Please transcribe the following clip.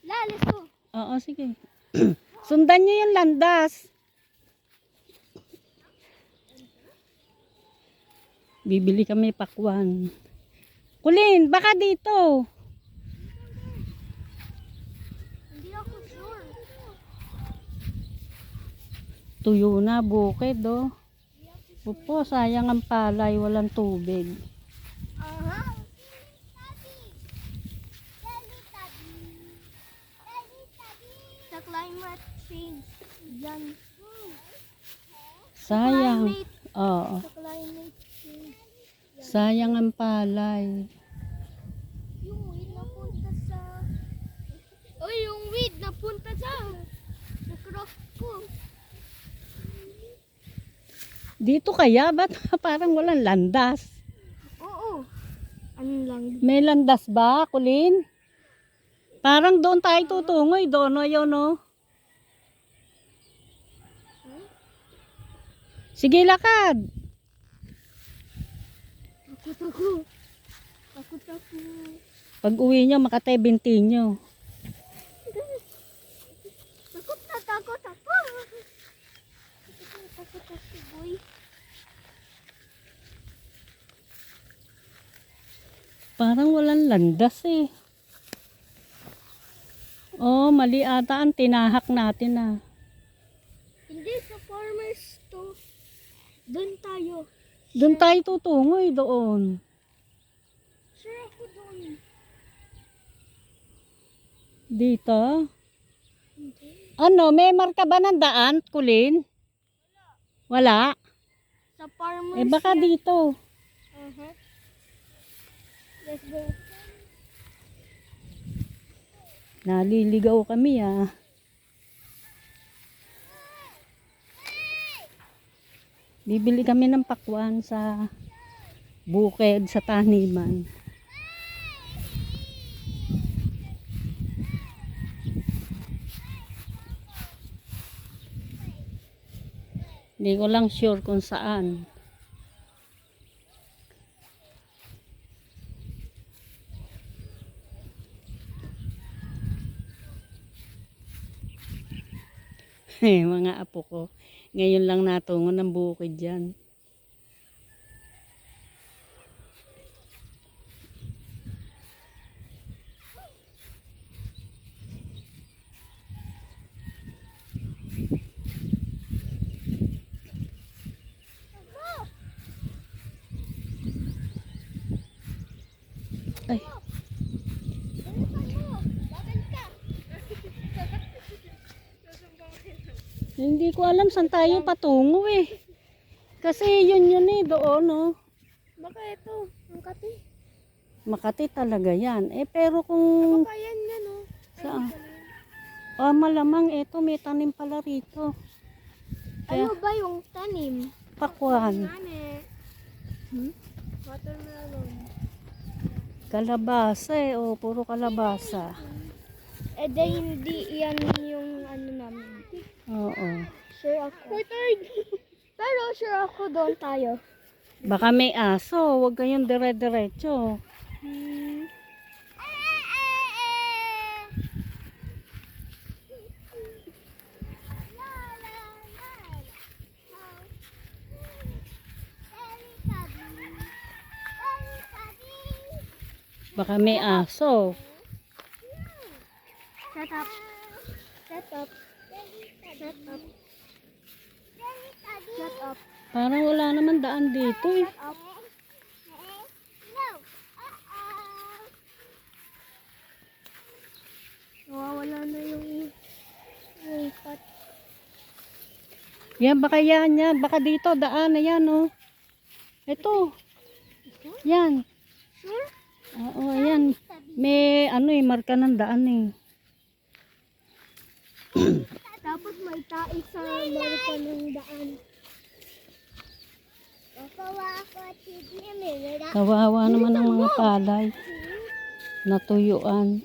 Lalis ko. Oo, sige. Sundan nyo yung landas. Bibili kami pakwan. Kulin, baka dito. Hindi ako sure. Tuyo na, bukid, oh. Opo, sayang ang palay, walang tubig. Aha. Sa climate change. Yan. Sayang. Climate. Oo. Sa climate change. Sayang ang palay. Yung weed napunta sa... Uy, yung weed napunta sa... Sa cross ko. Dito kaya? Ba't parang walang landas? Oo. Ano lang? May landas ba, Kulin? Parang doon tayo tutungoy. Doon, o yun, o. Sige, lakad. Takot ako. Takot ako. Pag uwi nyo, makatay binti nyo. Takot na takot ako. Takot ako, boy. Parang walang landas eh. Oh, mali ata ang tinahak natin ah. Hindi sa farmers to. Doon tayo. Doon tayo tutungoy doon. Sure ako doon. Dito? Hindi. Ano, may marka ba ng daan, Kulin? Wala? Sa farmers. Eh baka yan. dito. Uh-huh. Let's go. Naliligaw kami ah. Bibili kami ng pakwan sa bukid, sa taniman. Hindi ko lang sure kung saan. Mga apo ko. Ngayon lang natungo ng bukid dyan. Ay, hindi ko alam saan tayo patungo eh. Kasi yun eh, doon oh. Baka ito. Ang kati. Makati talaga yan. Eh pero kung Baka yan yan oh. saan? Malamang ito may tanim pala rito. Ano ba yung tanim? Pakwan. Nane. Watermelon. Kalabasa eh. Oh, puro kalabasa. Eh di hindi yan yung ano namin. Oo. Sure ako. Pero sure ako doon tayo. Baka may aso. Huwag kayong dire-diretso. Baka may aso. Shut up. Shut up. Shut up. Shut up. Parang wala naman daan dito eh. Shut up. Nawawala na yung ipat. Yan, baka yan. Baka dito, daan na yan oh. Ito. Yan. Sure? Oo, yan. May ano eh, marka ng daan eh. Tapos may tae sa marka ng daan. Kawawa naman ang mga palay. Natuyuan.